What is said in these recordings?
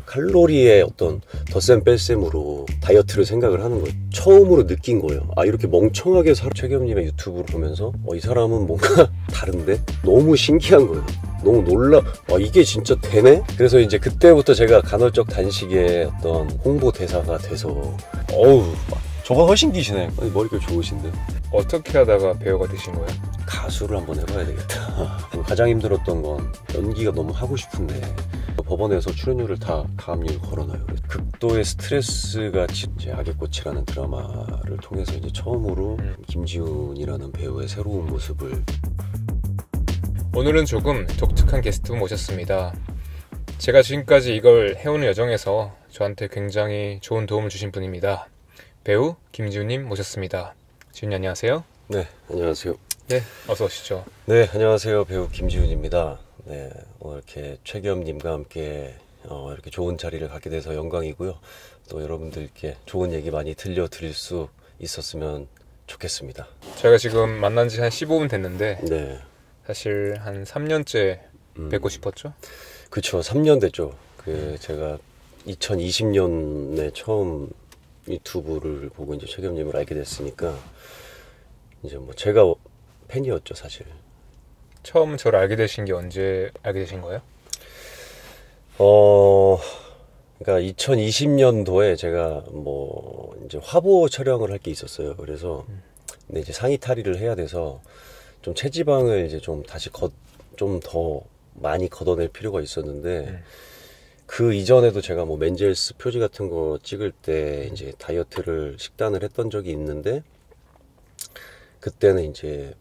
칼로리의 어떤 덧셈 뺄셈으로 다이어트를 생각을 하는 거예요. 처음으로 느낀 거예요. 아, 이렇게 멍청하게 최겸님의 유튜브를 보면서 이 사람은 뭔가 다른데? 너무 신기한 거예요. 너무 놀라, 이게 진짜 되네? 그래서 이제 그때부터 제가 간헐적 단식의 어떤 홍보 대사가 돼서 저보다 훨씬 기시네. 머리가 좋으신데. 어떻게 하다가 배우가 되신 거예요? 가수를 한번 해봐야 되겠다. 가장 힘들었던 건 연기가 너무 하고 싶은데 법원에서 출연료를 다 가압류 걸어놔요. 극도의 스트레스가 이제 악의 꽃이라는 드라마를 통해서 이제 처음으로 김지훈이라는 배우의 새로운 모습을. 오늘은 조금 독특한 게스트분 모셨습니다. 제가 지금까지 이걸 해오는 여정에서 저한테 굉장히 좋은 도움을 주신 분입니다. 배우 김지훈님 모셨습니다. 지훈님 안녕하세요. 네, 안녕하세요. 네, 어서 오시죠. 네, 안녕하세요. 배우 김지훈입니다. 네, 오늘 이렇게 최겸님과 함께 이렇게 좋은 자리를 갖게 돼서 영광이고요. 또 여러분들께 좋은 얘기 많이 들려드릴 수 있었으면 좋겠습니다. 저희가 지금 만난 지 한 15분 됐는데 네. 사실 한 3년째 뵙고 싶었죠? 그쵸, 3년 됐죠. 제가 2020년에 처음 유튜브를 보고 이제 최겸님을 알게 됐으니까 이제 뭐 제가 팬이었죠, 사실. 처음 저를 알게 되신 게 언제 알게 되신 거예요? 그러니까 2020년도에 제가 뭐 이제 화보 촬영을 할 게 있었어요. 그래서 근데 이제 상의 탈의를 해야 돼서 좀 체지방을 이제 좀 다시 좀 더 많이 걷어낼 필요가 있었는데 그 이전에도 제가 뭐 맨젤스 표지 같은 거 찍을 때 이제 다이어트를 식단을 했던 적이 있는데 그때는 이제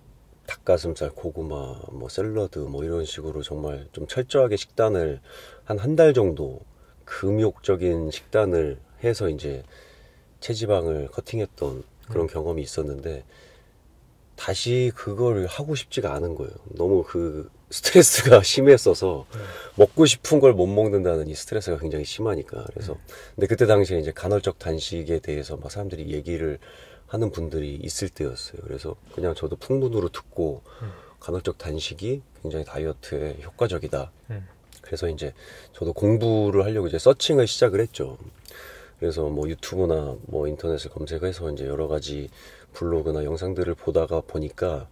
닭가슴살, 고구마, 뭐 샐러드 뭐 이런 식으로 정말 좀 철저하게 식단을 한 달 정도 금욕적인 식단을 해서 이제 체지방을 커팅했던 그런 경험이 있었는데 다시 그걸 하고 싶지가 않은 거예요. 너무 그 스트레스가 심했어서 먹고 싶은 걸 못 먹는다는 이 스트레스가 굉장히 심하니까. 그래서 근데 그때 당시에 이제 간헐적 단식에 대해서 막 사람들이 얘기를 하는 분들이 있을 때였어요. 그래서 그냥 저도 풍문으로 듣고 간헐적 단식이 굉장히 다이어트에 효과적이다. 그래서 이제 저도 공부를 하려고 이제 서칭을 시작을 했죠. 그래서 뭐 유튜브나 뭐 인터넷을 검색해서 이제 여러 가지 블로그나 영상들을 보다가 보니까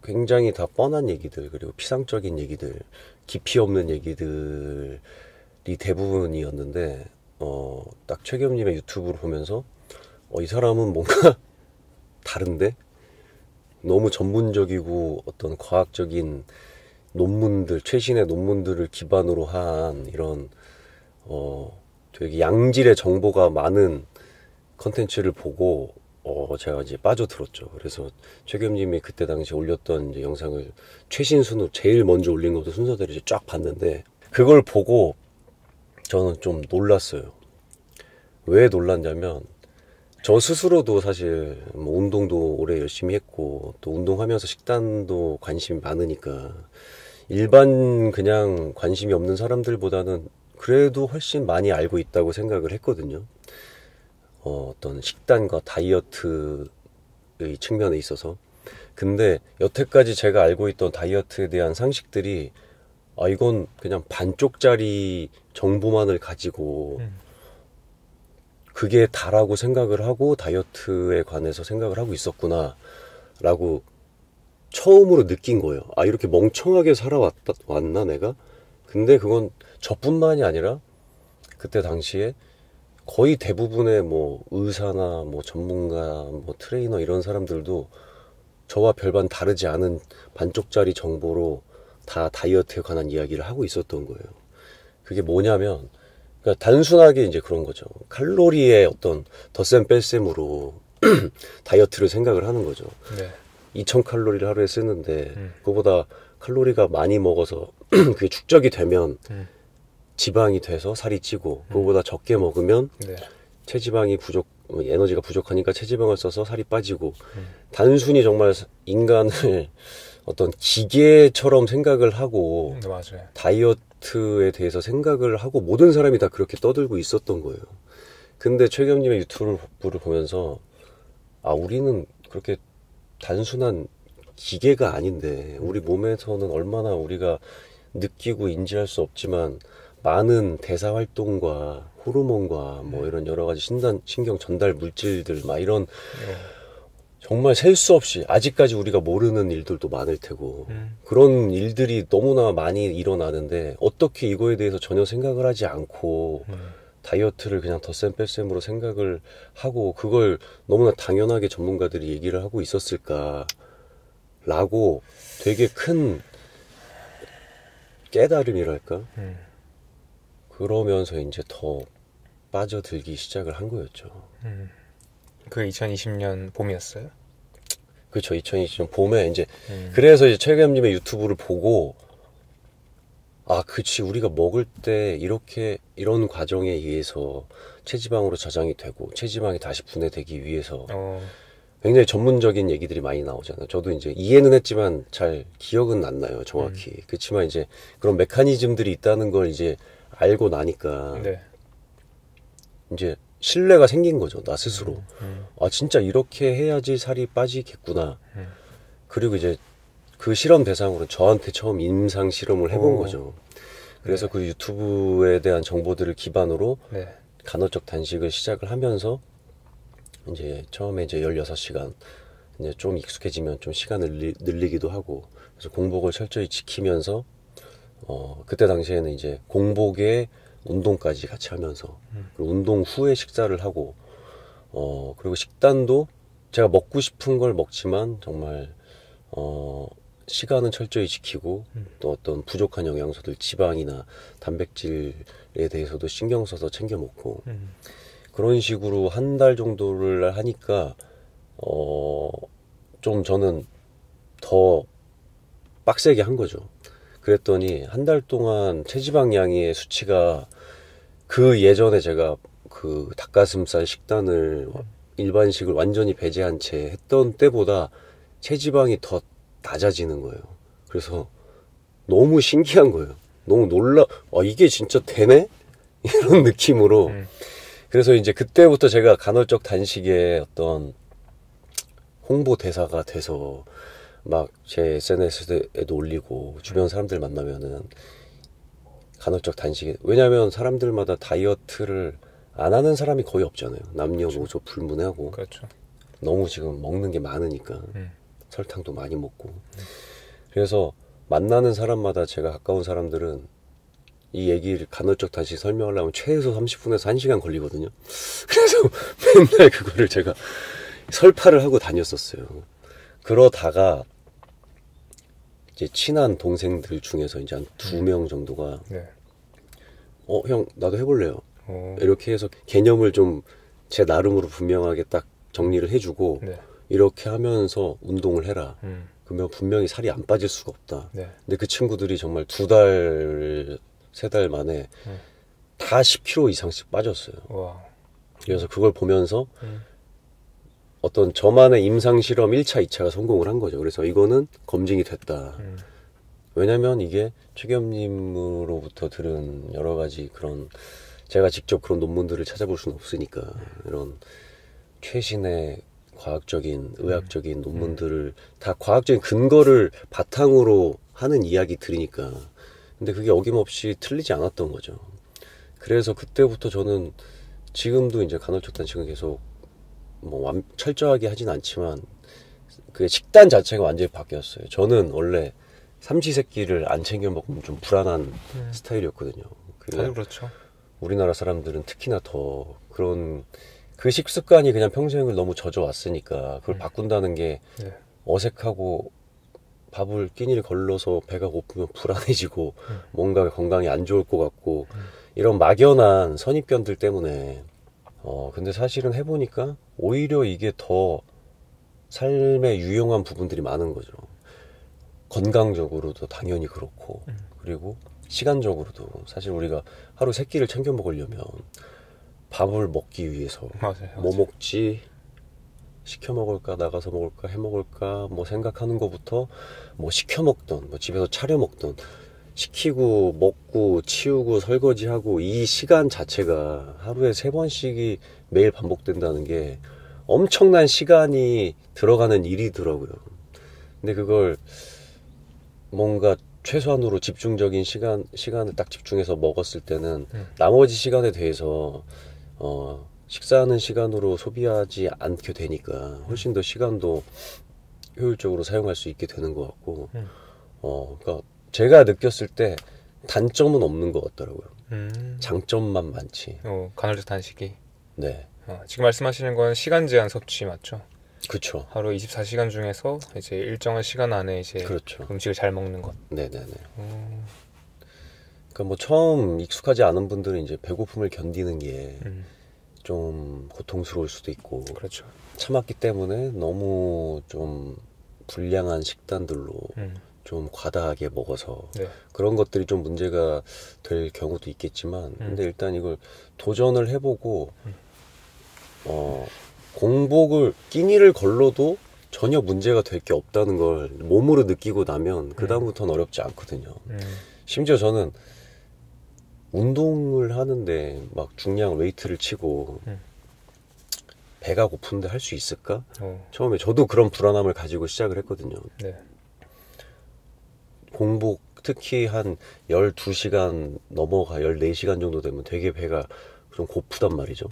굉장히 다 뻔한 얘기들, 그리고 피상적인 얘기들, 깊이 없는 얘기들이 대부분이었는데 딱 최겸님의 유튜브를 보면서 이 사람은 뭔가 다른데? 너무 전문적이고 어떤 과학적인 논문들, 최신의 논문들을 기반으로 한 이런 되게 양질의 정보가 많은 컨텐츠를 보고 제가 이제 빠져들었죠. 그래서 최겸님이 그때 당시 올렸던 이제 영상을 최신 순으로 제일 먼저 올린 것도 순서대로 이제 쫙 봤는데 그걸 보고 저는 좀 놀랐어요. 왜 놀랐냐면 저 스스로도 사실 뭐 운동도 오래 열심히 했고 또 운동하면서 식단도 관심이 많으니까 일반 그냥 관심이 없는 사람들보다는 그래도 훨씬 많이 알고 있다고 생각을 했거든요. 어떤 식단과 다이어트의 측면에 있어서. 근데 여태까지 제가 알고 있던 다이어트에 대한 상식들이 이건 그냥 반쪽짜리 정보만을 가지고 그게 다라고 생각을 하고 다이어트에 관해서 생각을 하고 있었구나 라고 처음으로 느낀 거예요. 이렇게 멍청하게 살아왔나 내가? 근데 그건 저뿐만이 아니라 그때 당시에 거의 대부분의 뭐 의사나 뭐 전문가, 뭐 트레이너 이런 사람들도 저와 별반 다르지 않은 반쪽짜리 정보로 다 다이어트에 관한 이야기를 하고 있었던 거예요. 그게 뭐냐면 그러니까 단순하게 이제 그런 거죠. 칼로리의 어떤 덧셈 뺄셈으로 다이어트를 생각을 하는 거죠. 네. 2000칼로리를 하루에 쓰는데 그거보다 칼로리가 많이 먹어서 그게 축적이 되면 지방이 돼서 살이 찌고 그거보다 적게 먹으면 체지방이 에너지가 부족하니까 체지방을 써서 살이 빠지고 단순히 정말 인간을 어떤 기계처럼 생각을 하고 맞아요. 다이어트에 대해서 생각을 하고 모든 사람이 다 그렇게 떠들고 있었던 거예요. 근데 최겸님의 유튜브를 보면서 우리는 그렇게 단순한 기계가 아닌데 우리 몸에서는 얼마나 우리가 느끼고 인지할 수 없지만 많은 대사 활동과 호르몬과 뭐 이런 여러 가지 신경 전달 물질들 막 이런 정말 셀 수 없이 아직까지 우리가 모르는 일들도 많을 테고 그런 일들이 너무나 많이 일어나는데 어떻게 이거에 대해서 전혀 생각을 하지 않고 다이어트를 그냥 덧셈 뺄셈으로 생각을 하고 그걸 너무나 당연하게 전문가들이 얘기를 하고 있었을까라고 되게 큰 깨달음이랄까? 그러면서 이제 더 빠져들기 시작을 한 거였죠. 그 2020년 봄이었어요? 그렇죠. 2020년 봄에 이제 그래서 이제 최겸님의 유튜브를 보고 아, 그치. 우리가 먹을 때 이렇게 이런 과정에 의해서 체지방으로 저장이 되고 체지방이 다시 분해되기 위해서 굉장히 전문적인 얘기들이 많이 나오잖아요. 저도 이제 이해는 했지만 잘 기억은 안 나요. 정확히. 그렇지만 이제 그런 메커니즘들이 있다는 걸 이제 알고 나니까 네. 이제 신뢰가 생긴 거죠. 나 스스로. 아, 진짜 이렇게 해야지 살이 빠지겠구나. 그리고 이제 그 실험 대상으로 저한테 처음 임상 실험을 해본 거죠. 그래서 그 유튜브에 대한 정보들을 기반으로 간헐적 단식을 시작을 하면서 이제 처음에 이제 16시간 이제 좀 익숙해지면 좀 시간을 늘리기도 하고 그래서 공복을 철저히 지키면서 그때 당시에는 이제 공복에 운동까지 같이 하면서 그리고 운동 후에 식사를 하고 그리고 식단도 제가 먹고 싶은 걸 먹지만 정말 시간은 철저히 지키고 또 어떤 부족한 영양소들 지방이나 단백질에 대해서도 신경 써서 챙겨 먹고 그런 식으로 한 달 정도를 하니까 좀 저는 더 빡세게 한 거죠. 그랬더니 한 달 동안 체지방량의 수치가 그 예전에 제가 그 닭가슴살 식단을 일반식을 완전히 배제한 채 했던 때보다 체지방이 더 낮아지는 거예요. 그래서 너무 신기한 거예요. 너무 이게 진짜 되네? 이런 느낌으로. 그래서 이제 그때부터 제가 간헐적 단식의 어떤 홍보 대사가 돼서 막 제 SNS에도 올리고 주변 사람들 만나면은 간헐적 단식에 왜냐면 사람들마다 다이어트를 안 하는 사람이 거의 없잖아요. 남녀노소 불문하고 그렇죠. 너무 지금 먹는 게 많으니까 설탕도 많이 먹고 그래서 만나는 사람마다 제가 가까운 사람들은 이 얘기를 간헐적 단식 설명하려면 최소 30분에서 1시간 걸리거든요. 그래서 맨날 그거를 제가 설파를 하고 다녔었어요. 그러다가 이제 친한 동생들 중에서 이제 한 2명 정도가 형 나도 해볼래요. 이렇게 해서 개념을 좀 제 나름으로 분명하게 딱 정리를 해주고 이렇게 하면서 운동을 해라. 그러면 분명히 살이 안 빠질 수가 없다. 근데 그 친구들이 정말 2달, 3달 만에 다 10kg 이상씩 빠졌어요. 와. 그래서 그걸 보면서 어떤 저만의 임상실험 1차, 2차가 성공을 한 거죠. 그래서 이거는 검증이 됐다. 왜냐면 이게 최겸님으로부터 들은 여러 가지 그런 제가 직접 그런 논문들을 찾아볼 수는 없으니까 이런 최신의 과학적인, 의학적인 논문들을 다 과학적인 근거를 바탕으로 하는 이야기들이니까 근데 그게 어김없이 틀리지 않았던 거죠. 그래서 그때부터 저는 지금도 이제 간헐적 단식은 계속 뭐 철저하게 하진 않지만 그 식단 자체가 완전히 바뀌었어요. 저는 원래 삼시세끼를 안 챙겨 먹으면 좀 불안한 스타일이었거든요. 다들 그렇죠. 우리나라 사람들은 특히나 더 그런 그 식습관이 그냥 평생을 너무 젖어왔으니까 그걸 바꾼다는 게 어색하고 밥을 끼니를 걸러서 배가 고프면 불안해지고 뭔가 건강이 안 좋을 것 같고 이런 막연한 선입견들 때문에 근데 사실은 해보니까 오히려 이게 더 삶에 유용한 부분들이 많은 거죠. 건강적으로도 당연히 그렇고 그리고 시간적으로도 사실 우리가 하루 3끼를 챙겨 먹으려면 밥을 먹기 위해서 뭐 먹지? 시켜 먹을까? 나가서 먹을까? 해 먹을까? 뭐 생각하는 것부터 뭐 시켜 먹던 뭐 집에서 차려 먹던 시키고 먹고 치우고 설거지하고 이 시간 자체가 하루에 3번씩이 매일 반복된다는 게 엄청난 시간이 들어가는 일이더라고요. 근데 그걸 뭔가 최소한으로 집중적인 시간을 딱 집중해서 먹었을 때는 나머지 시간에 대해서 식사하는 시간으로 소비하지 않게 되니까 훨씬 더 시간도 효율적으로 사용할 수 있게 되는 것 같고 그러니까 제가 느꼈을 때 단점은 없는 것 같더라고요. 장점만 많지. 간헐적 단식이. 네. 지금 말씀하시는 건 시간 제한 섭취 맞죠? 그렇죠. 하루 24시간 중에서 이제 일정한 시간 안에 이제 그렇죠. 음식을 잘 먹는 것. 네네네. 그러니까 뭐 처음 익숙하지 않은 분들은 이제 배고픔을 견디는 게 좀 고통스러울 수도 있고. 그렇죠. 참았기 때문에 너무 좀 불량한 식단들로 좀 과다하게 먹어서 네. 그런 것들이 좀 문제가 될 경우도 있겠지만 근데 일단 이걸 도전을 해보고 공복을 끼니를 걸러도 전혀 문제가 될 게 없다는 걸 몸으로 느끼고 나면 그 다음부터는 어렵지 않거든요. 심지어 저는 운동을 하는데 막 중량 웨이트를 치고 배가 고픈데 할 수 있을까? 처음에 저도 그런 불안함을 가지고 시작을 했거든요. 네. 공복 특히 한 12시간 넘어가 14시간 정도 되면 되게 배가 좀 고프단 말이죠.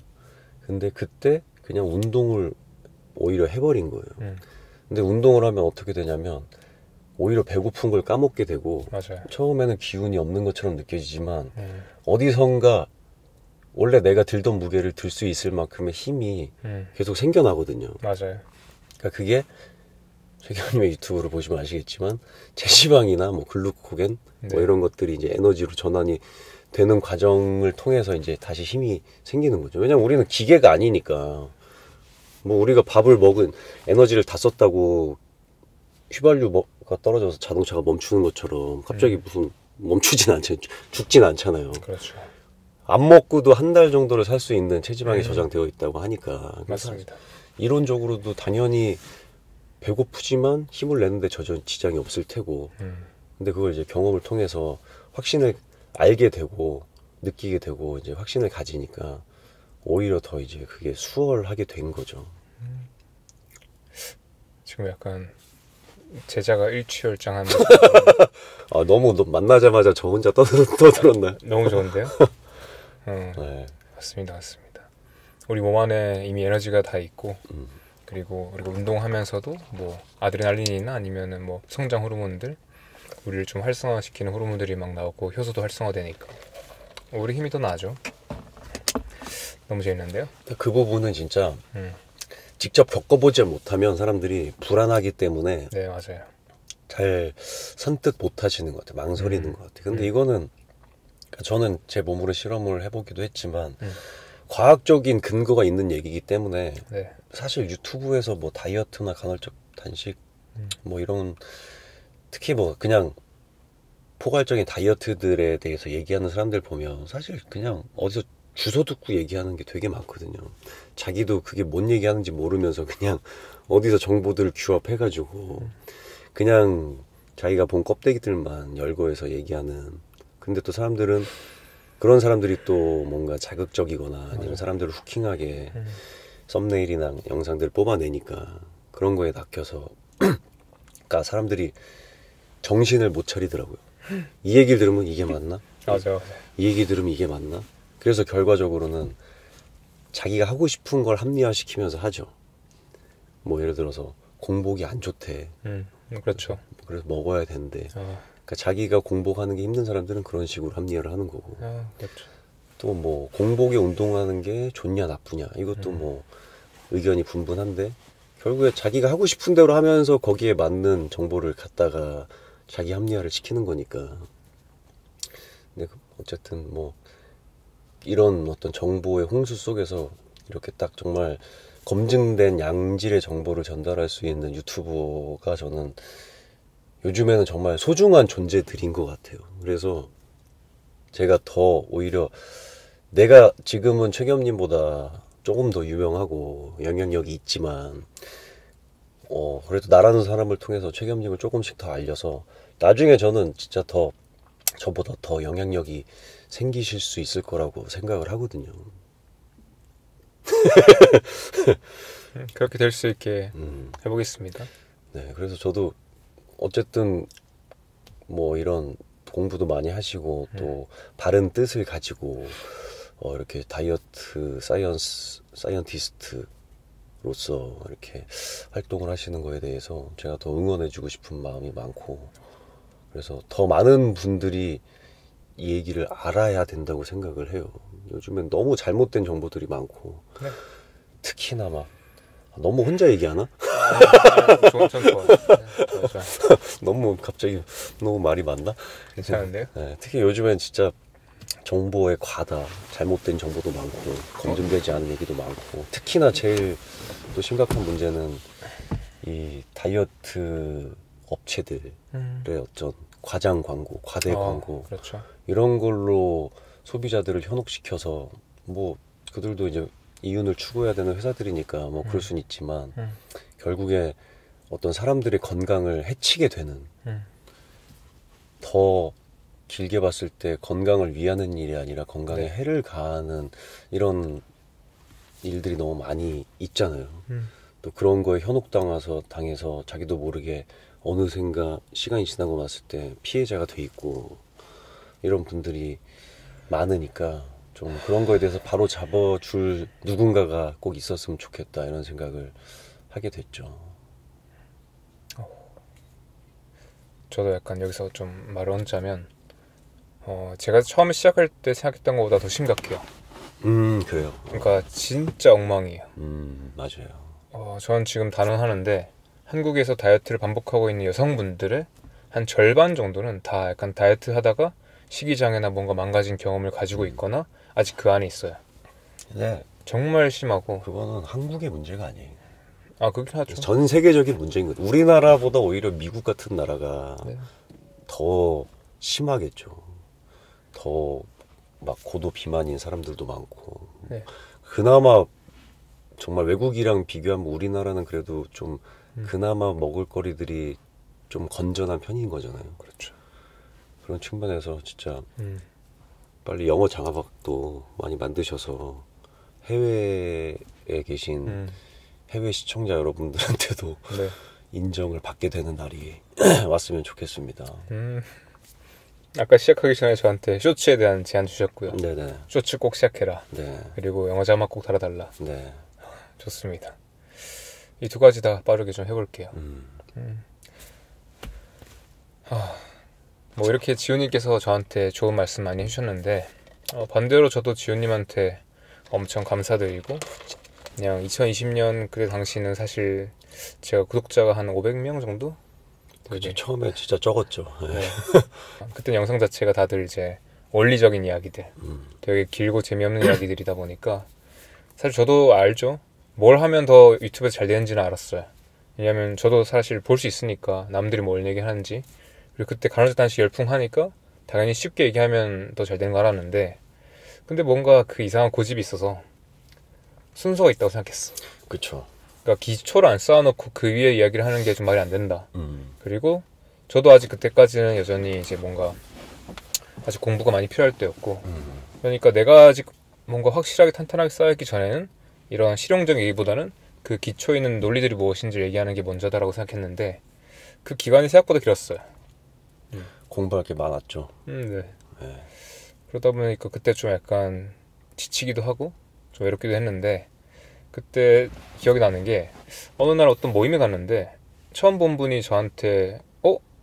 근데 그때 그냥 운동을 오히려 해버린 거예요. 근데 운동을 하면 어떻게 되냐면 오히려 배고픈 걸 까먹게 되고 맞아요. 처음에는 기운이 없는 것처럼 느껴지지만 어디선가 원래 내가 들던 무게를 들 수 있을 만큼의 힘이 계속 생겨나거든요. 맞아요. 그러니까 그게 최경님의 유튜브를 보시면 아시겠지만 체지방이나 뭐 글루코겐 뭐 이런 것들이 이제 에너지로 전환이 되는 과정을 통해서 이제 다시 힘이 생기는 거죠. 왜냐면 우리는 기계가 아니니까 뭐 우리가 밥을 먹은 에너지를 다 썼다고 휘발유가 떨어져서 자동차가 멈추는 것처럼 갑자기 무슨 멈추진 않잖아요. 죽진 않잖아요. 그렇죠. 안 먹고도 한 달 정도를 살 수 있는 체지방이 저장되어 있다고 하니까. 맞습니다. 이론적으로도 당연히 배고프지만 힘을 내는데 전혀 지장이 없을 테고. 근데 그걸 이제 경험을 통해서 확신을 알게 되고 느끼게 되고 이제 확신을 가지니까 오히려 더 이제 그게 수월하게 된 거죠. 지금 약간 제자가 일취월장한 너무 만나자마자 저 혼자 떠들었나요? 너무 좋은데요? 네. 맞습니다. 우리 몸 안에 이미 에너지가 다 있고 그리고 우리가 운동하면서도 뭐 아드레날린이나 아니면은 뭐 성장 호르몬들 우리를 좀 활성화시키는 호르몬들이 막 나오고 효소도 활성화되니까 우리 힘이 더 나죠. 너무 재밌는데요? 그 부분은 진짜 직접 겪어보지 못하면 사람들이 불안하기 때문에 네, 맞아요. 잘 선뜻 못 하시는 것 같아요. 망설이는 것 같아요. 근데 이거는 저는 제 몸으로 실험을 해보기도 했지만 과학적인 근거가 있는 얘기이기 때문에 네. 사실 유튜브에서 뭐 다이어트나 간헐적 단식 뭐 이런 특히 뭐 그냥 포괄적인 다이어트들에 대해서 얘기하는 사람들 보면 사실 그냥 어디서 주워 듣고 얘기하는 게 되게 많거든요. 자기도 그게 뭔 얘기하는지 모르면서 그냥 어디서 정보들을 규합해가지고 그냥 자기가 본 껍데기들만 열거해서 얘기하는. 근데 또 사람들은 그런 사람들이 또 뭔가 자극적이거나 아니면 사람들을 후킹하게 썸네일이나 영상들을 뽑아내니까 그런 거에 낚여서 그러니까 사람들이 정신을 못 차리더라고요. 이 얘기를 들으면 이게 맞나? 맞아요. 이 얘기 들으면 이게 맞나? 그래서 결과적으로는 자기가 하고 싶은 걸 합리화시키면서 하죠. 뭐 예를 들어서 공복이 안 좋대. 그렇죠. 그래서 먹어야 된대. 그러니까 자기가 공복하는 게 힘든 사람들은 그런 식으로 합리화를 하는 거고. 그렇죠. 또 뭐 공복에 운동하는 게 좋냐 나쁘냐 이것도 뭐 의견이 분분한데 결국에 자기가 하고 싶은 대로 하면서 거기에 맞는 정보를 갖다가 자기 합리화를 시키는 거니까. 근데 어쨌든 뭐 이런 어떤 정보의 홍수 속에서 이렇게 딱 정말 검증된 양질의 정보를 전달할 수 있는 유튜버가 저는 요즘에는 정말 소중한 존재들인 것 같아요. 그래서 제가 더 오히려 내가 지금은 최겸님보다 조금 더 유명하고 영향력이 있지만 그래도 나라는 사람을 통해서 최겸님을 조금씩 더 알려서 나중에 저는 진짜 더 저보다 더 영향력이 생기실 수 있을 거라고 생각을 하거든요. 그렇게 될 수 있게 해보겠습니다. 네, 그래서 저도 어쨌든 뭐 이런 공부도 많이 하시고 또 바른 뜻을 가지고 이렇게 다이어트 사이언티스트로서 이렇게 활동을 하시는 거에 대해서 제가 더 응원해주고 싶은 마음이 많고, 그래서 더 많은 분들이 이 얘기를 알아야 된다고 생각을 해요. 요즘엔 너무 잘못된 정보들이 많고, 네. 특히나 막 너무 혼자 얘기하나? 좋은 천 좋아요. 네, 좋아요. 너무 갑자기 너무 말이 많나? 괜찮은데요? 네, 특히 요즘엔 진짜 정보의 과다, 잘못된 정보도 많고 검증되지 않은 얘기도 많고, 특히나 제일 또 심각한 문제는 이 다이어트 업체들의 어떤 과장 광고, 과대 광고, 그렇죠. 이런 걸로 소비자들을 현혹시켜서, 뭐 그들도 이제 이윤을 추구해야 되는 회사들이니까 뭐 그럴 수는 있지만 결국에 어떤 사람들의 건강을 해치게 되는, 더 길게 봤을 때 건강을 위하는 일이 아니라 건강에 네. 해를 가하는 이런 일들이 너무 많이 있잖아요. 또 그런 거에 당해서 자기도 모르게 어느샌가 시간이 지나고 났을 때 피해자가 돼 있고, 이런 분들이 많으니까 좀 그런 거에 대해서 바로 잡아줄 누군가가 꼭 있었으면 좋겠다, 이런 생각을 하게 됐죠. 저도 약간 여기서 좀 말을 얹자면, 제가 처음에 시작할 때 생각했던 것보다 더 심각해요. 그래요. 그러니까 진짜 엉망이에요. 맞아요. 저는 지금 단언하는데 한국에서 다이어트를 반복하고 있는 여성분들의 한 절반 정도는 다 약간 다이어트 하다가 식이장애나 뭔가 망가진 경험을 가지고 있거나 아직 그 안에 있어요. 네. 정말 심하고. 그거는 한국의 문제가 아니에요. 그렇긴 하죠. 전 세계적인 문제인 거죠. 우리나라보다 오히려 미국 같은 나라가 네. 더 심하겠죠. 더 막 고도 비만인 사람들도 많고. 네. 그나마 정말 외국이랑 비교하면 우리나라는 그래도 좀 그나마 먹을거리들이 좀 건전한 편인 거잖아요. 그렇죠. 그런 측면에서 진짜 빨리 영어 장학도 많이 만드셔서 해외에 계신 해외 시청자 여러분들한테도 네. 인정을 받게 되는 날이 왔으면 좋겠습니다. 아까 시작하기 전에 저한테 쇼츠에 대한 제안 주셨고요. 네네. 쇼츠 꼭 시작해라. 네. 그리고 영어 자막 꼭 달아달라. 네. 좋습니다. 이 두 가지 다 빠르게 좀 해볼게요. 뭐 이렇게 지훈님께서 저한테 좋은 말씀 많이 해주셨는데, 반대로 저도 지훈님한테 엄청 감사드리고, 그냥 2020년 그때 당시는 사실 제가 구독자가 한 500명 정도? 그죠. 처음에 진짜 적었죠. 네. 그때 영상 자체가 다들 이제 원리적인 이야기들, 되게 길고 재미없는 이야기들이다 보니까 사실 저도 알죠. 뭘 하면 더 유튜브에서 잘 되는지는 알았어요. 왜냐면 저도 사실 볼 수 있으니까 남들이 뭘 얘기하는지. 그리고 그때 간헐적 열풍하니까 당연히 쉽게 얘기하면 더 잘 되는 거 알았는데, 근데 뭔가 그 이상한 고집이 있어서 순서가 있다고 생각했어. 그쵸. 그러니까 기초를 안 쌓아놓고 그 위에 이야기를 하는 게 좀 말이 안 된다. 그리고 저도 아직 그때까지는 여전히 이제 뭔가 아직 공부가 많이 필요할 때였고, 그러니까 내가 아직 뭔가 확실하게 탄탄하게 쌓였기 전에는 이런 실용적인 얘기보다는 그 기초에 있는 논리들이 무엇인지 얘기하는 게 먼저다라고 생각했는데, 그 기간이 생각보다 길었어요. 공부할 게 많았죠. 네. 그러다 보니까 그때 좀 약간 지치기도 하고 좀 외롭기도 했는데, 그때 기억이 나는 게 어느 날 어떤 모임에 갔는데 처음 본 분이 저한테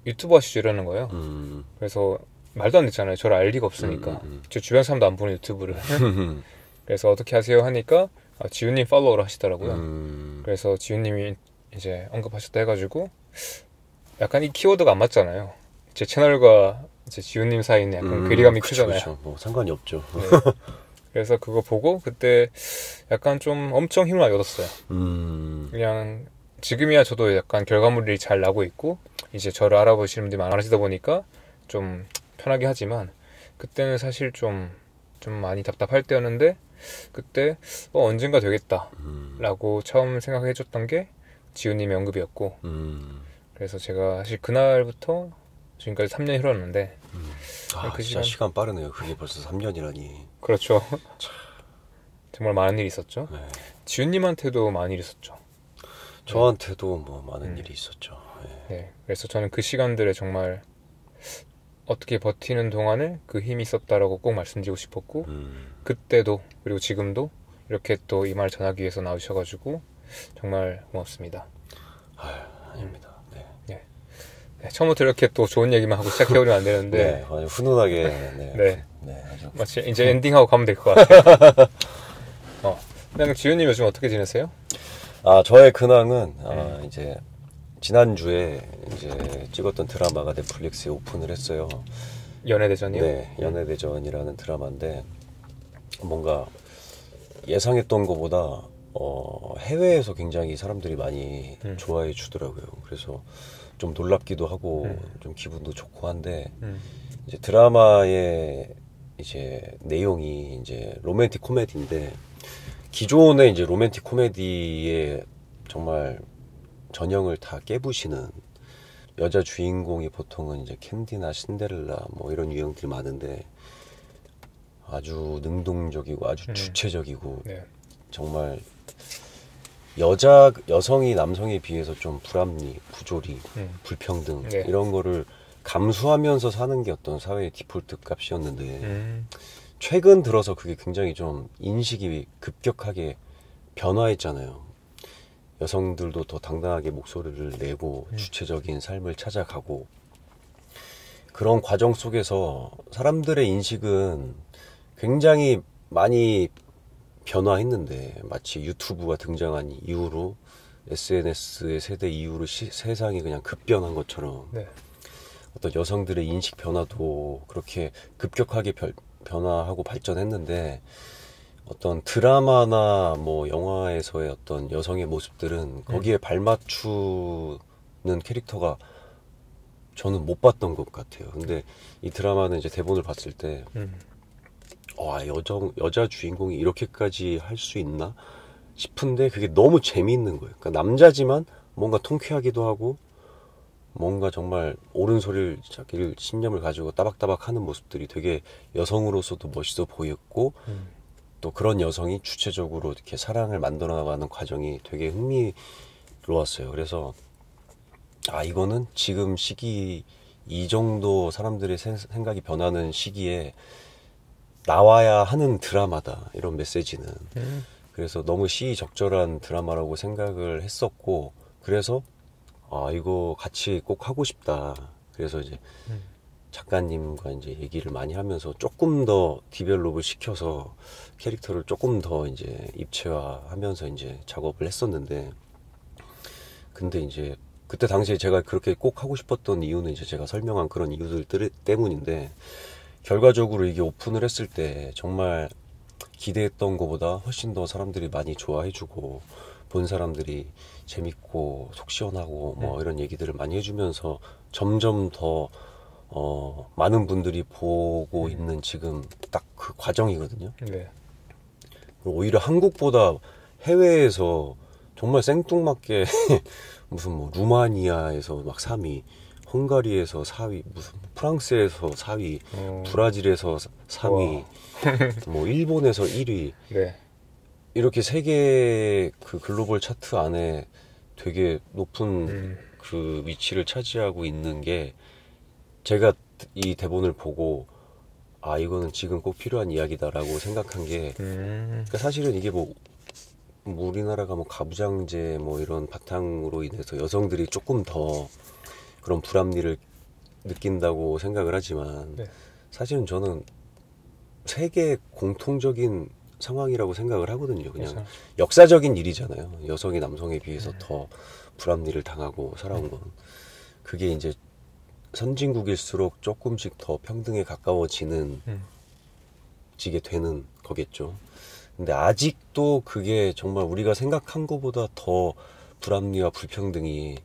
유튜브 하시죠 이러는 거예요. 그래서 말도 안 됐잖아요. 저를 알 리가 없으니까. 제 주변 사람도 안 보는 유튜브를. 그래서 어떻게 하세요 하니까 지훈님 팔로우를 하시더라고요. 그래서 지훈님이 이제 언급하셨다 해가지고, 약간 이 키워드가 안 맞잖아요. 제 채널과 이제 지훈님 사이는 약간 괴리감이 크잖아요. 그쵸. 뭐 상관이 없죠. 네. 그래서 그거 보고 그때 약간 좀 엄청 힘을 많이 얻었어요. 그냥 지금이야 저도 약간 결과물이 잘 나고 있고 이제 저를 알아보시는 분들이 많아지다 보니까 좀 편하게 하지만, 그때는 사실 좀 많이 답답할 때였는데, 그때 언젠가 되겠다 라고 처음 생각해줬던 게 지훈님의 언급이었고, 그래서 제가 사실 그날부터 지금까지 3년이 흘렀는데, 그 진짜 시간 빠르네요. 그게 벌써 3년이라니. 그렇죠. 정말 많은 일이 있었죠. 네. 지훈님한테도 많은 일이 있었죠. 저한테도 뭐 많은 일이 있었죠. 네. 그래서 저는 그 시간들에 정말 어떻게 버티는 동안을 그 힘이 있었다라고 꼭 말씀드리고 싶었고 그때도 그리고 지금도 이렇게 또 이 말 전하기 위해서 나오셔가지고 정말 고맙습니다. 아닙니다. 네. 네. 네, 처음부터 이렇게 또 좋은 얘기만 하고 시작해버리면 안 되는데 네, 훈훈하게. 네. 네. 네, 아주. 마치 이제 엔딩하고 가면 될 것 같아요. 그냥 지훈님 요즘 어떻게 지내세요? 저의 근황은 이제 지난주에 이제 찍었던 드라마가 넷플릭스에 오픈을 했어요. 연애대전이요? 네, 연애대전이라는 드라마인데 뭔가 예상했던 것보다 해외에서 굉장히 사람들이 많이 좋아해 주더라고요. 그래서 좀 놀랍기도 하고 좀 기분도 좋고 한데 이제 드라마의 이제 내용이 이제 로맨틱 코미디인데 기존의 이제 로맨틱 코미디의 정말 전형을 다 깨부시는 여자 주인공이 보통은 이제 캔디나 신데렐라 뭐 이런 유형들이 많은데 아주 능동적이고 아주 주체적이고 네. 정말 여성이 남성에 비해서 좀 불합리, 부조리, 불평등 네. 이런 거를 감수하면서 사는 게 어떤 사회의 디폴트 값이었는데 최근 들어서 그게 굉장히 좀 인식이 급격하게 변화했잖아요. 여성들도 더 당당하게 목소리를 내고 주체적인 삶을 찾아가고 그런 과정 속에서 사람들의 인식은 굉장히 많이 변화했는데 마치 유튜브가 등장한 이후로 SNS의 세대 이후로 세상이 그냥 급변한 것처럼 네. 어떤 여성들의 인식 변화도 그렇게 급격하게 변화하고 발전했는데 어떤 드라마나 뭐 영화에서의 어떤 여성의 모습들은 거기에 발맞추는 캐릭터가 저는 못 봤던 것 같아요. 근데 이 드라마는 이제 대본을 봤을 때 여자 주인공이 이렇게까지 할 수 있나 싶은데 그게 너무 재미있는 거예요. 그러니까 남자지만 뭔가 통쾌하기도 하고 뭔가 정말 옳은 소리를 자기를 신념을 가지고 따박따박 하는 모습들이 되게 여성으로서도 멋있어 보였고 또 그런 여성이 주체적으로 이렇게 사랑을 만들어 나가는 과정이 되게 흥미로웠어요. 그래서 이거는 지금 시기 이 정도 사람들의 생각이 변하는 시기에 나와야 하는 드라마다 이런 메시지는 그래서 너무 시의적절한 드라마라고 생각을 했었고 그래서 이거 같이 꼭 하고 싶다. 그래서 이제 작가님과 이제 얘기를 많이 하면서 조금 더 디벨롭을 시켜서 캐릭터를 조금 더 이제 입체화하면서 이제 작업을 했었는데 근데 이제 그때 당시에 제가 그렇게 꼭 하고 싶었던 이유는 이제 제가 설명한 그런 이유들 때문인데 결과적으로 이게 오픈을 했을 때 정말 기대했던 것보다 훨씬 더 사람들이 많이 좋아해주고 본 사람들이 재밌고 속 시원하고 뭐 이런 얘기들을 많이 해주면서 점점 더 많은 분들이 보고 있는 지금 딱 그 과정이거든요. 네. 오히려 한국보다 해외에서 정말 생뚱맞게 무슨 뭐 루마니아에서 막 3위, 헝가리에서 4위, 무슨 프랑스에서 4위, 브라질에서 3위, 뭐 일본에서 1위. 네. 이렇게 세계 그 글로벌 차트 안에 되게 높은 그 위치를 차지하고 있는 게 제가 이 대본을 보고 이거는 지금 꼭 필요한 이야기다라고 생각한 게 그러니까 사실은 이게 뭐 우리나라가 뭐 가부장제 뭐 이런 바탕으로 인해서 여성들이 조금 더 그런 불합리를 느낀다고 생각을 하지만 네. 사실은 저는 세계 공통적인 상황이라고 생각을 하거든요. 그냥 그렇죠. 역사적인 일이잖아요. 여성이 남성에 비해서 더 불합리를 당하고 살아온 건. 그게 이제 선진국일수록 조금씩 더 평등에 가까워지는 지게 되는 거겠죠. 근데 아직도 그게 정말 우리가 생각한 것보다 더 불합리와 불평등이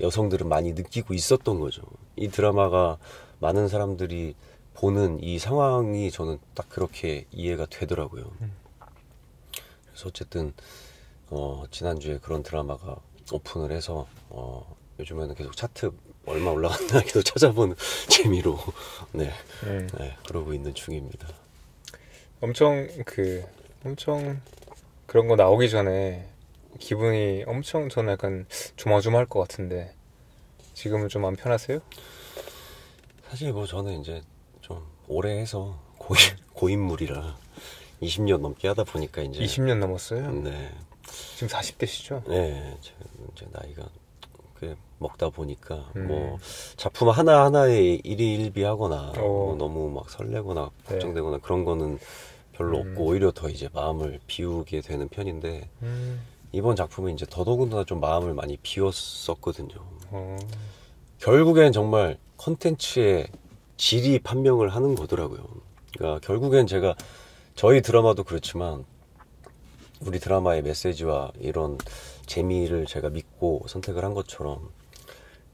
여성들은 많이 느끼고 있었던 거죠. 이 드라마가 많은 사람들이 보는 이 상황이 저는 딱 그렇게 이해가 되더라고요. 그래서 어쨌든 지난주에 그런 드라마가 오픈을 해서 요즘에는 계속 차트 얼마 올라갔나 계속 찾아보는 재미로 네, 그러고 있는 중입니다. 엄청 그런 거 나오기 전에 기분이 엄청 저는 약간 조마조마할 것 같은데 지금은 좀 안 편하세요? 사실 뭐 저는 이제 좀 오래 해서 고인물이라 20년 넘게 하다 보니까 이제 20년 넘었어요? 네. 지금 40대시죠? 네. 이제 나이가 꽤 먹다 보니까 뭐 작품 하나하나에 일희일비하거나 뭐 너무 막 설레거나 걱정되거나 그런 거는 별로 없고 오히려 더 이제 마음을 비우게 되는 편인데 이번 작품은 이제 더더군다나 좀 마음을 많이 비웠었거든요. 결국엔 정말 컨텐츠의 질이 판명을 하는 거더라고요. 그러니까 결국엔 제가 저희 드라마도 그렇지만 우리 드라마의 메시지와 이런 재미를 제가 믿고 선택을 한 것처럼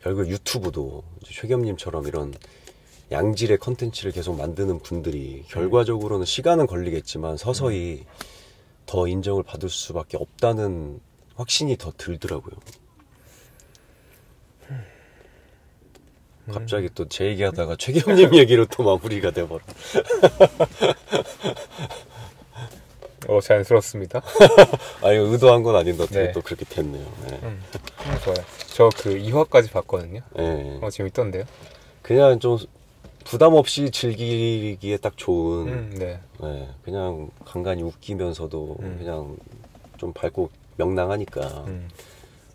결국 유튜브도 최겸님처럼 이런 양질의 컨텐츠를 계속 만드는 분들이 결과적으로는 시간은 걸리겠지만 서서히 더 인정을 받을 수밖에 없다는 확신이 더 들더라고요. 갑자기 또 제 얘기하다가 최겸님 얘기로 또 마무리가 돼버려. 자연스럽습니다. 아니 의도한 건 아닌데 어떻게 네. 또 그렇게 됐네요. 네. 좋아요. 저 그 2화까지 봤거든요. 네. 재밌던데요? 그냥 좀 부담 없이 즐기기에 딱 좋은 네. 네, 그냥 간간히 웃기면서도 그냥 좀 밝고 명랑하니까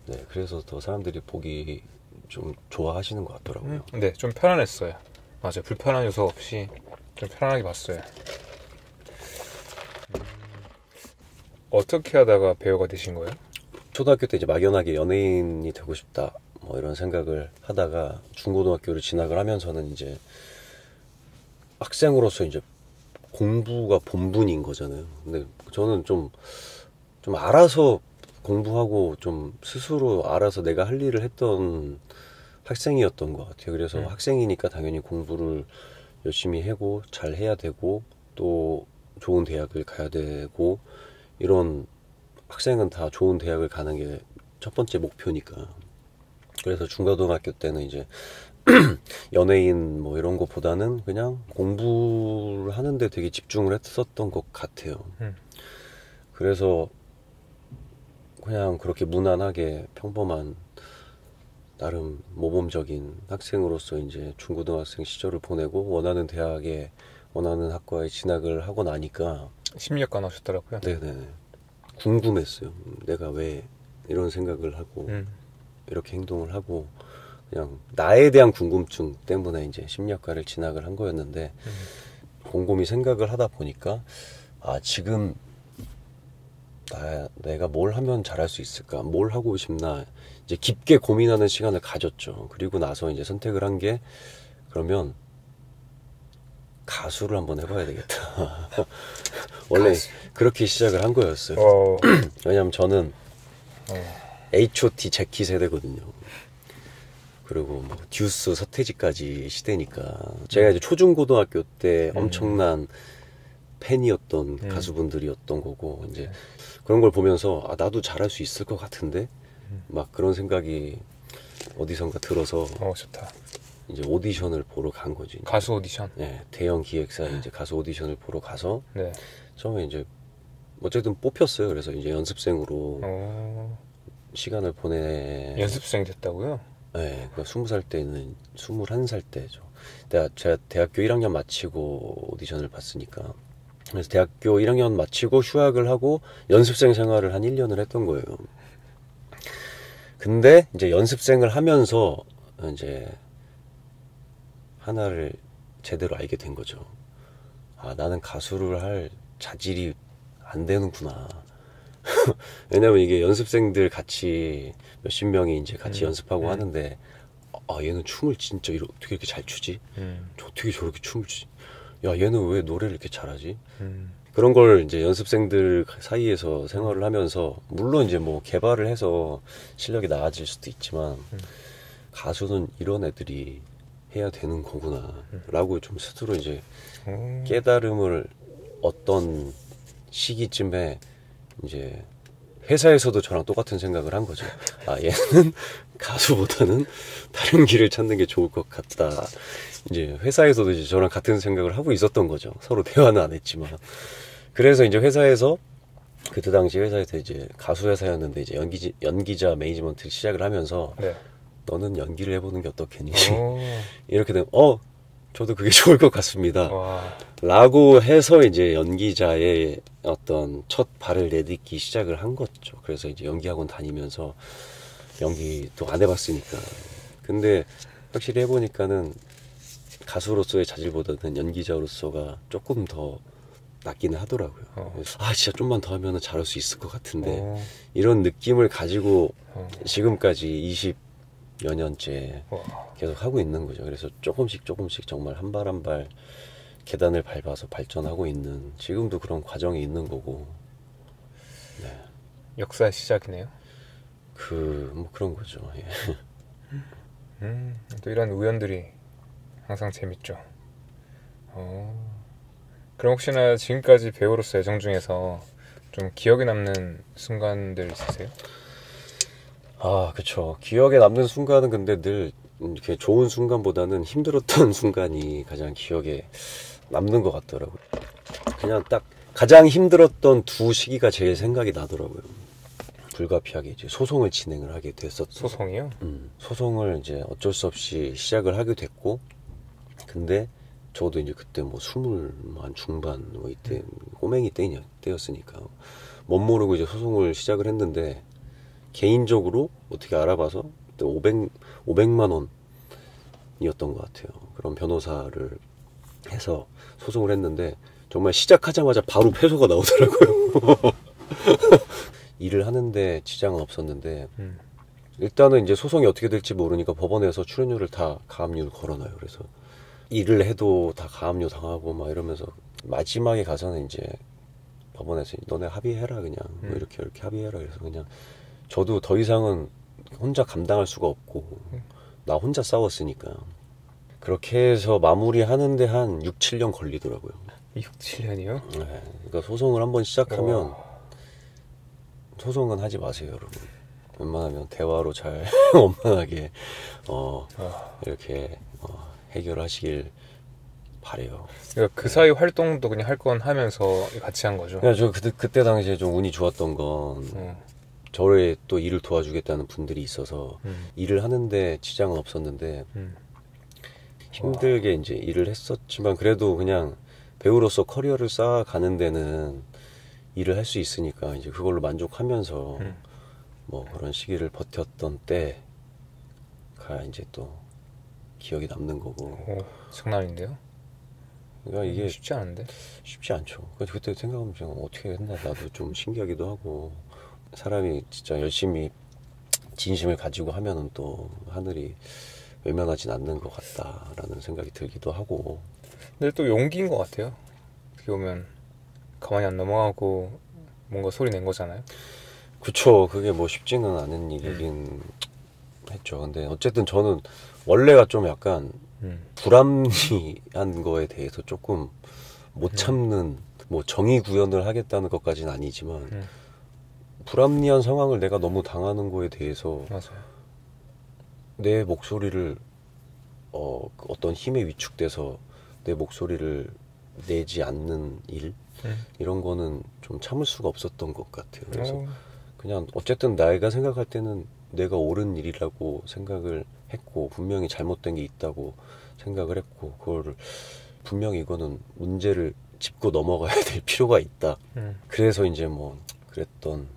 네, 그래서 더 사람들이 보기 좀 좋아하시는 것 같더라고요. 네, 좀 편안했어요. 맞아요. 불편한 요소 없이 좀 편안하게 봤어요. 어떻게 하다가 배우가 되신 거예요? 초등학교 때 이제 막연하게 연예인이 되고 싶다 뭐 이런 생각을 하다가 중고등학교를 진학을 하면서는 이제 학생으로서 이제 공부가 본분인 거잖아요. 근데 저는 좀 알아서 공부하고 좀 스스로 알아서 내가 할 일을 했던 학생이었던 것 같아요. 그래서 학생이니까 당연히 공부를 열심히 하고 잘 해야 되고 또 좋은 대학을 가야 되고 이런 학생은 다 좋은 대학을 가는 게 첫 번째 목표니까. 그래서 중고등학교 때는 이제 연예인 뭐 이런 거보다는 그냥 공부를 하는데 되게 집중을 했었던 것 같아요. 그래서 그냥 그렇게 무난하게 평범한 나름 모범적인 학생으로서 이제 중고등학생 시절을 보내고 원하는 대학에 원하는 학과에 진학을 하고 나니까 심리학과 나오셨더라고요. 네네 궁금했어요. 내가 왜 이런 생각을 하고 이렇게 행동을 하고 그냥 나에 대한 궁금증 때문에 이제 심리학과를 진학을 한 거였는데 곰곰이 생각을 하다 보니까 지금 내가 뭘 하면 잘할 수 있을까? 뭘 하고 싶나? 이제 깊게 고민하는 시간을 가졌죠. 그리고 나서 이제 선택을 한 게 그러면 가수를 한번 해봐야 되겠다. 원래 그렇게 시작을 한 거였어요. 왜냐면 저는 H.O.T. 제키 세대거든요. 그리고 뭐 듀스 서태지까지 시대니까 제가 이제 초중고등학교 때 엄청난 팬이었던 가수분들이었던 거고 이제 그런 걸 보면서 나도 잘할 수 있을 것 같은데 막 그런 생각이 어디선가 들어서 좋다. 이제 오디션을 보러 간 거지. 가수 오디션. 네, 대형 기획사에 이제 가수 오디션을 보러 가서 네. 처음에 이제 어쨌든 뽑혔어요. 그래서 이제 연습생으로 시간을 연습생 됐다고요? 네, 그러니까 20살 때는 21살 때죠. 제가 대학교 1학년 마치고 오디션을 봤으니까. 그래서 대학교 1학년 마치고 휴학을 하고 연습생 생활을 한 1년을 했던 거예요. 근데 이제 연습생을 하면서 이제 하나를 제대로 알게 된 거죠. 나는 가수를 할 자질이 안 되는구나. 왜냐면 이게 연습생들 같이 몇십 명이 이제 같이 연습하고 하는데 얘는 춤을 진짜 어떻게 이렇게 잘 추지? 어떻게 저렇게 춤을 추지? 야, 얘는 왜 노래를 이렇게 잘하지? 그런 걸 이제 연습생들 사이에서 생활을 하면서 물론 이제 뭐 개발을 해서 실력이 나아질 수도 있지만 가수는 이런 애들이 해야 되는 거구나 라고 좀 스스로 이제 깨달음을 어떤 시기쯤에 이제 회사에서도 저랑 똑같은 생각을 한 거죠. 얘는 가수보다는 다른 길을 찾는 게 좋을 것 같다. 이제 회사에서도 이제 저랑 같은 생각을 하고 있었던 거죠. 서로 대화는 안 했지만. 그래서 이제 회사에서 그때 당시 회사에서 이제 가수 회사였는데 이제 연기자 매니지먼트를 시작을 하면서 네. 너는 연기를 해보는 게 어떻겠니? 이렇게 되면 저도 그게 좋을 것 같습니다. 와. 라고 해서 이제 연기자의 어떤 첫 발을 내딛기 시작을 한 거죠. 그래서 이제 연기학원 다니면서 연기도 안 해봤으니까. 근데 확실히 해보니까는 가수로서의 자질보다는 연기자로서가 조금 더 낫기는 하더라고요. 그래서 진짜 좀만 더 하면 잘할 수 있을 것 같은데 이런 느낌을 가지고 지금까지 20여 년째 계속 하고 있는 거죠. 그래서 조금씩 정말 한 발 한 발 계단을 밟아서 발전하고 있는, 지금도 그런 과정이 있는 거고. 네. 역사의 시작이네요. 뭐 그런 거죠. 예. 또 이런 우연들이 항상 재밌죠. 그럼 혹시나 지금까지 배우로서 애정 중에서 좀 기억에 남는 순간들 있으세요? 그쵸. 기억에 남는 순간은 근데 늘 이렇게 좋은 순간보다는 힘들었던 순간이 가장 기억에 남는 것 같더라고요. 그냥 딱 가장 힘들었던 두 시기가 제일 생각이 나더라고요. 불가피하게 이제 소송을 진행을 하게 됐었죠. 소송이요? 소송을 이제 어쩔 수 없이 시작을 하게 됐고, 근데 저도 이제 그때 뭐 20만 중반 뭐 이때 꼬맹이 때였으니까 못 모르고 이제 소송을 시작을 했는데, 개인적으로 어떻게 알아봐서 그때 500만 원이었던 것 같아요. 그런 변호사를 해서 소송을 했는데 정말 시작하자마자 바로 패소가 나오더라고요. 일을 하는데 지장은 없었는데 일단은 이제 소송이 어떻게 될지 모르니까 법원에서 출연료를 다 가압류 걸어놔요. 그래서 일을 해도 다 가압류 당하고 막 이러면서 마지막에 가서는 이제 법원에서 너네 합의해라 그냥 뭐 이렇게 합의해라. 그래서 그냥 저도 더 이상은 혼자 감당할 수가 없고 나 혼자 싸웠으니까 그렇게 해서 마무리하는데 한 6, 7년 걸리더라고요. 6, 7년이요? 네, 그러니까 소송을 한번 시작하면 소송은 하지 마세요, 여러분. 웬만하면 대화로 잘 원만하게 이렇게 해결하시길 바래요. 그러니까 그 사이 활동도 그냥 할 건 하면서 같이 한 거죠. 그냥 저 그때 당시에 좀 운이 좋았던 건 저를 또 일을 도와주겠다는 분들이 있어서 일을 하는데 지장은 없었는데 힘들게 이제 일을 했었지만 그래도 그냥 배우로서 커리어를 쌓아가는 데는 일을 할 수 있으니까 이제 그걸로 만족하면서 뭐 그런 시기를 버텼던 때가 이제 또 기억이 남는 거고. 장난 아닌데요? 그러니까 이게 쉽지 않은데? 쉽지 않죠. 그때 생각하면 제가 어떻게 했나 나도 좀 신기하기도 하고, 사람이 진짜 열심히 진심을 가지고 하면은 또 하늘이 외면하진 않는 것 같다라는 생각이 들기도 하고. 근데 또 용기인 것 같아요. 어떻게 보면 가만히 안 넘어가고 뭔가 소리 낸 거잖아요. 그쵸. 그게 뭐 쉽지는 않은 일이긴 했죠. 근데 어쨌든 저는 원래가 좀 약간 불합리한 거에 대해서 조금 못 참는, 뭐 정의 구현을 하겠다는 것까지는 아니지만 불합리한 상황을 내가 너무 당하는 거에 대해서 맞아요. 내 목소리를 어떤 힘에 위축돼서 내 목소리를 내지 않는 일, 이런 거는 좀 참을 수가 없었던 것 같아요. 그래서 그냥 어쨌든 내가 생각할 때는 내가 옳은 일이라고 생각을 했고, 분명히 잘못된 게 있다고 생각을 했고, 그거를 분명히 이거는 문제를 짚고 넘어가야 될 필요가 있다. 그래서 이제 뭐 그랬던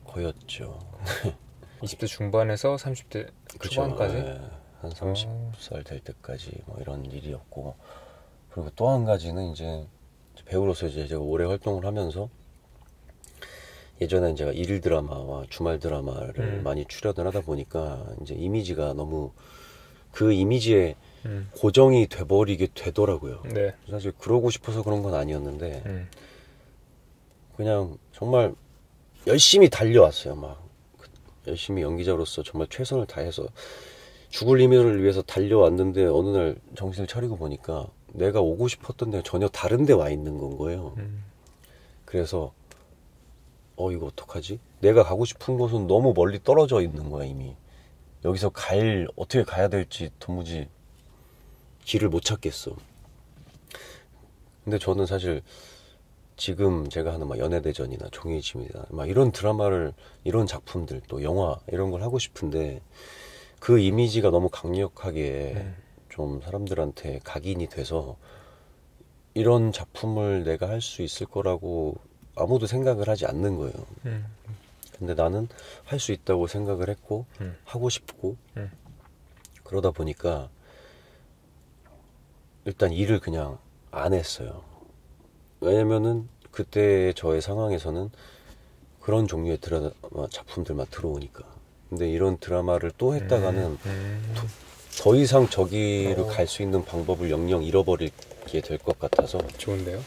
거였죠. 20대 중반에서 30대 초반까지? 네, 한 30살 될 때까지 뭐 이런 일이었고, 그리고 또 한 가지는 이제 배우로서 이제 제가 오래 활동을 하면서 예전엔 제가 일일 드라마와 주말 드라마를 많이 출연을 하다 보니까 이제 이미지가 너무 그 이미지에 고정이 돼버리게 되더라고요. 네. 사실 그러고 싶어서 그런 건 아니었는데 그냥 정말 열심히 달려왔어요. 막 열심히 연기자로서 정말 최선을 다해서 죽을 힘을 위해서 달려왔는데 어느 날 정신을 차리고 보니까 내가 오고 싶었던 데가 전혀 다른 데 와 있는 건 거예요. 그래서 이거 어떡하지? 내가 가고 싶은 곳은 너무 멀리 떨어져 있는 거야. 이미 여기서 어떻게 가야 될지 도무지 길을 못 찾겠어. 근데 저는 사실 지금 제가 하는 막 연애대전이나 종이집이나 막 이런 드라마를, 이런 작품들, 또 영화 이런 걸 하고 싶은데 그 이미지가 너무 강력하게 좀 좀 사람들한테 각인이 돼서 이런 작품을 내가 할 수 있을 거라고 아무도 생각을 하지 않는 거예요. 근데 나는 할 수 있다고 생각을 했고 하고 싶고 그러다 보니까 일단 일을 그냥 안 했어요. 왜냐면은 그때 저의 상황에서는 그런 종류의 드라마 작품들만 들어오니까. 근데 이런 드라마를 또 했다가는 더 이상 저기로 갈 수 있는 방법을 영영 잃어버리게 될 것 같아서. 좋은데요?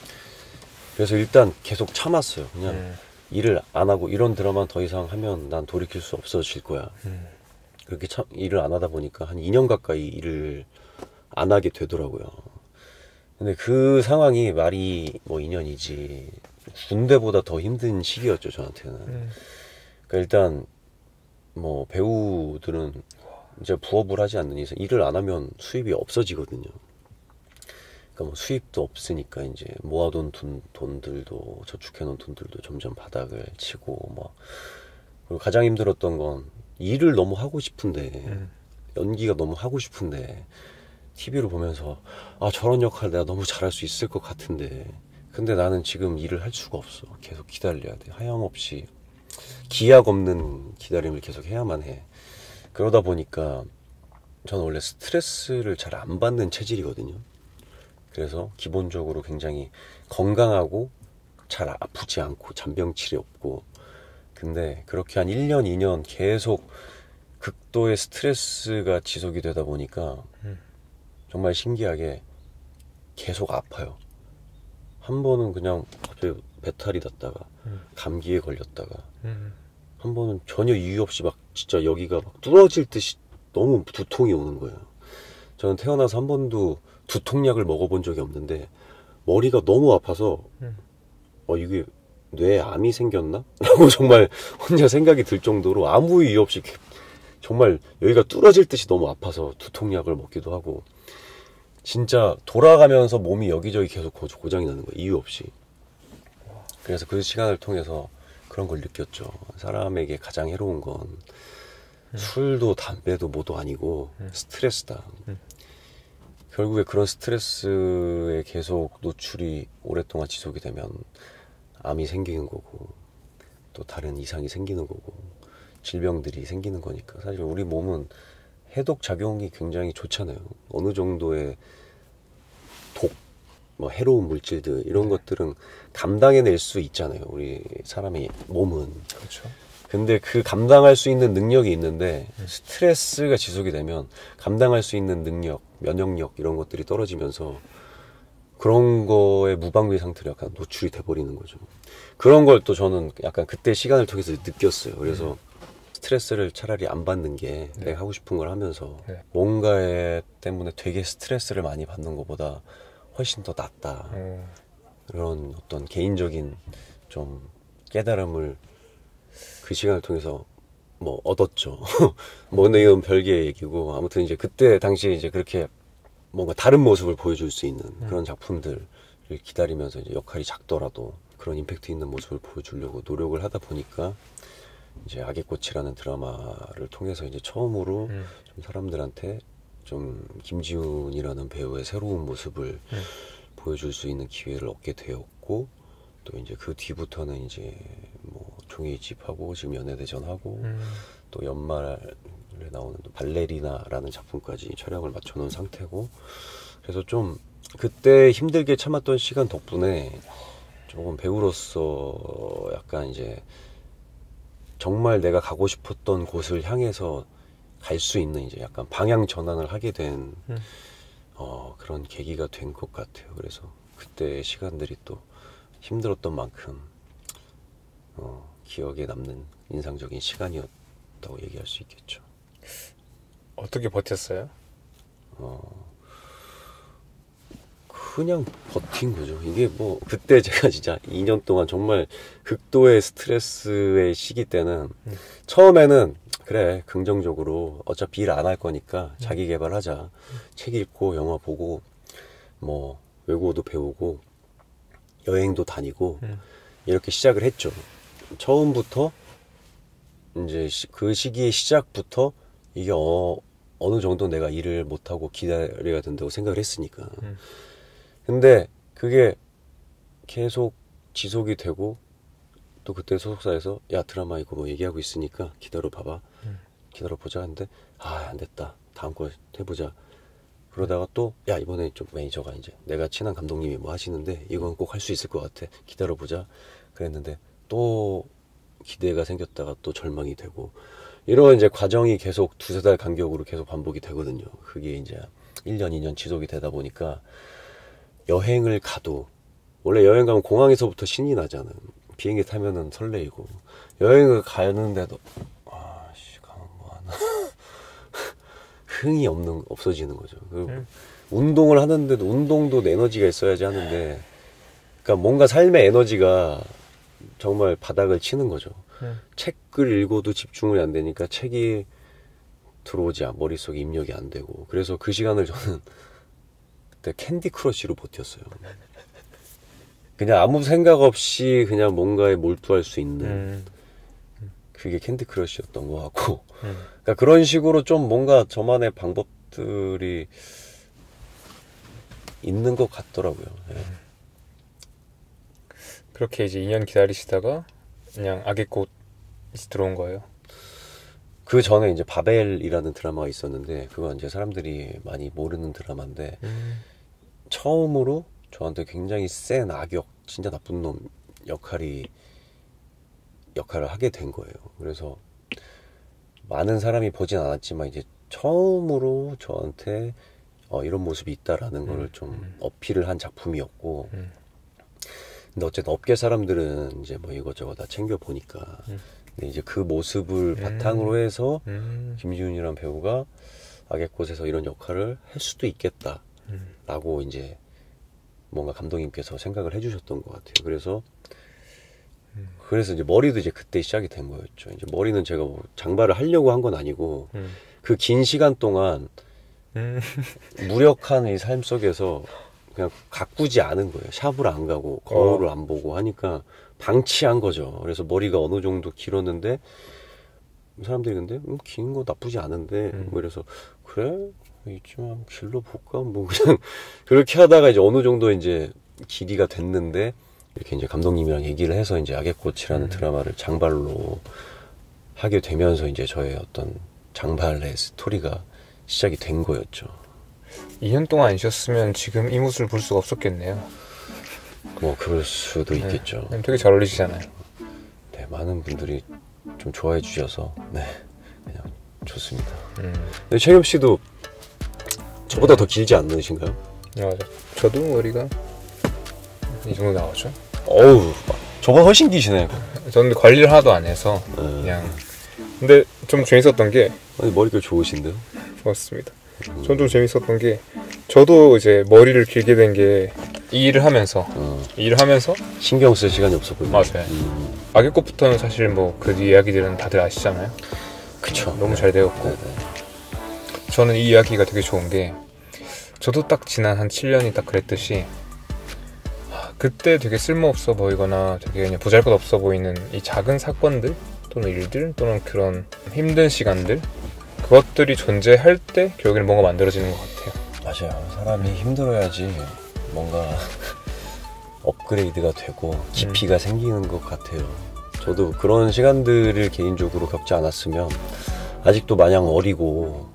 그래서 일단 계속 참았어요. 그냥 일을 안 하고 이런 드라마 더 이상 하면 난 돌이킬 수 없어질 거야. 그렇게 일을 안 하다 보니까 한 2년 가까이 일을 안 하게 되더라고요. 근데 그 상황이 말이 뭐 2년이지 군대보다 더 힘든 시기였죠, 저한테는. 그러니까 일단 뭐 배우들은 이제 부업을 하지 않는 이상 일을 안 하면 수입이 없어지거든요. 그러니까 뭐 수입도 없으니까 이제 모아둔 돈들도 저축해놓은 돈들도 점점 바닥을 치고 뭐. 그리고 가장 힘들었던 건 일을 너무 하고 싶은데 연기가 너무 하고 싶은데 TV를 보면서 아 저런 역할 내가 너무 잘할 수 있을 것 같은데 근데 나는 지금 일을 할 수가 없어. 계속 기다려야 돼. 하염없이 기약 없는 기다림을 계속 해야만 해. 그러다 보니까 저는 원래 스트레스를 잘 안 받는 체질이거든요. 그래서 기본적으로 굉장히 건강하고 잘 아프지 않고 잔병치레 없고. 근데 그렇게 한 1년, 2년 계속 극도의 스트레스가 지속이 되다 보니까 정말 신기하게 계속 아파요. 한 번은 그냥 갑자기 배탈이 났다가 감기에 걸렸다가 한 번은 전혀 이유 없이 막 진짜 여기가 막 뚫어질 듯이 너무 두통이 오는 거예요. 저는 태어나서 한 번도 두통약을 먹어본 적이 없는데 머리가 너무 아파서 이게 뇌에 암이 생겼나? 라고 정말 혼자 생각이 들 정도로 아무 이유 없이 정말 여기가 뚫어질 듯이 너무 아파서 두통약을 먹기도 하고 진짜 돌아가면서 몸이 여기저기 계속 고장이 나는 거예요. 이유 없이. 그래서 그 시간을 통해서 그런 걸 느꼈죠. 사람에게 가장 해로운 건 술도 담배도 뭐도 아니고 스트레스다. 결국에 그런 스트레스에 계속 노출이 오랫동안 지속이 되면 암이 생기는 거고 또 다른 이상이 생기는 거고 질병들이 생기는 거니까 사실 우리 몸은 해독 작용이 굉장히 좋잖아요. 어느 정도의 뭐 해로운 물질들 이런 것들은 감당해낼 수 있잖아요. 우리 사람의 몸은. 그렇죠. 근데 그 감당할 수 있는 능력이 있는데 스트레스가 지속이 되면 감당할 수 있는 능력, 면역력 이런 것들이 떨어지면서 그런 거에 무방비 상태로 약간 노출이 돼버리는 거죠. 그런 걸 또 저는 약간 그때 시간을 통해서 느꼈어요. 그래서 스트레스를 차라리 안 받는 게 내가 하고 싶은 걸 하면서 뭔가에 때문에 되게 스트레스를 많이 받는 것보다 훨씬 더 낫다. 그런 어떤 개인적인 좀 깨달음을 그 시간을 통해서 뭐 얻었죠. 뭐 이건 별개의 얘기고 아무튼 이제 그때 당시에 이제 그렇게 뭔가 다른 모습을 보여줄 수 있는 그런 작품들을 기다리면서 이제 역할이 작더라도 그런 임팩트 있는 모습을 보여주려고 노력을 하다 보니까 이제 악의 꽃이라는 드라마를 통해서 이제 처음으로 좀 사람들한테 좀 김지훈이라는 배우의 새로운 모습을 보여줄 수 있는 기회를 얻게 되었고 또 이제 그 뒤부터는 이제 뭐 종이집하고 지금 연예대전하고 또 연말에 나오는 또 발레리나라는 작품까지 촬영을 마쳐놓은 상태고 그래서 좀 그때 힘들게 참았던 시간 덕분에 조금 배우로서 약간 이제 정말 내가 가고 싶었던 곳을 향해서 갈 수 있는 이제 약간 방향 전환을 하게 된 그런 계기가 된 것 같아요. 그래서 그때 시간들이 또 힘들었던 만큼 기억에 남는 인상적인 시간이었다고 얘기할 수 있겠죠. 어떻게 버텼어요? 그냥 버틴 거죠. 이게 뭐 그때 제가 진짜 2년 동안 정말 극도의 스트레스의 시기 때는 처음에는 그래 긍정적으로 어차피 일 안 할 거니까 자기 개발하자. 책 읽고 영화 보고 뭐 외국어도 배우고 여행도 다니고 이렇게 시작을 했죠. 처음부터 이제 그 시기의 시작부터 이게 어느 정도 내가 일을 못하고 기다려야 된다고 생각을 했으니까. 근데 그게 계속 지속이 되고 또 그때 소속사에서 야 드라마 이거 뭐 얘기하고 있으니까 기다려봐봐. 기다려보자 했는데 안 됐다. 다음 거 해보자. 그러다가 또 야 이번에 좀 매니저가 이제 내가 친한 감독님이 뭐 하시는데 이건 꼭 할 수 있을 것 같아. 기다려보자. 그랬는데 또 기대가 생겼다가 또 절망이 되고 이런 이제 과정이 계속 2-3달 간격으로 계속 반복이 되거든요. 그게 이제 1년, 2년 지속이 되다 보니까 여행을 가도 원래 여행 가면 공항에서부터 신이 나잖아. 비행기 타면은 설레이고 여행을 가는데도 가면 뭐하나 흥이 없어지는 거죠. 운동을 하는데도 운동도 에너지가 있어야지 하는데 그러니까 뭔가 삶의 에너지가 정말 바닥을 치는 거죠. 책을 읽어도 집중이 안 되니까 책이 머릿속에 입력이 안 되고 그래서 그 시간을 저는 그때 캔디 크러쉬로 버텼어요. 그냥 아무 생각 없이 그냥 뭔가에 몰두할 수 있는 그게 캔디 크러쉬였던 거 같고 그러니까 그런 식으로 좀 뭔가 저만의 방법들이 있는 것 같더라고요. 예. 그렇게 이제 2년 기다리시다가 그냥 악의 꽃이 들어온 거예요. 그 전에 이제 바벨이라는 드라마가 있었는데 그건 이제 사람들이 많이 모르는 드라마인데 처음으로 저한테 굉장히 센 악역, 진짜 나쁜 놈 역할을 하게 된 거예요. 그래서 많은 사람이 보진 않았지만 이제 처음으로 저한테 이런 모습이 있다라는 거를 좀 어필을 한 작품이었고 근데 어쨌든 업계 사람들은 이제 뭐 이것저것 다 챙겨 보니까 근데 이제 그 모습을 바탕으로 해서 김지훈이라는 배우가 악의 꽃에서 이런 역할을 할 수도 있겠다라고 이제 뭔가 감독님께서 생각을 해주셨던 것 같아요. 그래서 이제 머리도 이제 그때 시작이 된 거였죠. 이제 머리는 제가 뭐 장발을 하려고 한 건 아니고 그 긴 시간 동안 무력한 이 삶 속에서 그냥 가꾸지 않은 거예요. 샵을 안 가고 거울을 안 보고 하니까 방치한 거죠. 그래서 머리가 어느 정도 길었는데 사람들이 근데 긴 거 나쁘지 않은데 뭐 이래서 그래? 이쯤 한번 길러볼까? 뭐 그냥 그렇게 하다가 이제 어느 정도 이제 길이가 됐는데 이렇게 이제 감독님이랑 얘기를 해서 이제 악의 꽃이라는 드라마를 장발로 하게 되면서 이제 저의 어떤 장발의 스토리가 시작이 된 거였죠. 2년 동안 안 쉬었으면 지금 이 모습을 볼 수가 없었겠네요. 뭐 그럴 수도 있겠죠. 되게 잘 어울리시잖아요. 네, 많은 분들이 좀 좋아해 주셔서 네, 그냥 좋습니다. 근데 최겸 씨도 저보다 더 길지 않으신가요? 네, 맞아. 저도 머리가 이 정도 나오죠. 어우, 저보다 훨씬 기시네요. 저는 관리를 하나도 안 해서 그냥. 근데 좀 재밌었던 게 머리가 좋으신데요? 고맙습니다. 전 좀 재밌었던 게 저도 이제 머리를 길게 된 게 이 일을 하면서 신경 쓸 시간이 없었군요. 맞아요. 악의 꽃부터는 사실 뭐 그 뒤 이야기들은 다들 아시잖아요. 그쵸. 너무 잘 되었고 저는 이 이야기가 되게 좋은 게 저도 딱 지난 한 7년이 딱 그랬듯이 그때 되게 쓸모없어 보이거나 되게 그냥 보잘것없어 보이는 이 작은 사건들 또는 일들 또는 그런 힘든 시간들 그것들이 존재할 때 결국에는 뭔가 만들어지는 것 같아요. 맞아요. 사람이 힘들어야지 뭔가 업그레이드가 되고 깊이가 생기는 것 같아요. 저도 그런 시간들을 개인적으로 겪지 않았으면 아직도 마냥 어리고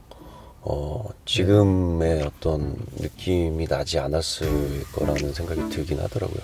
지금의 어떤 느낌이 나지 않았을 거라는 생각이 들긴 하더라고요.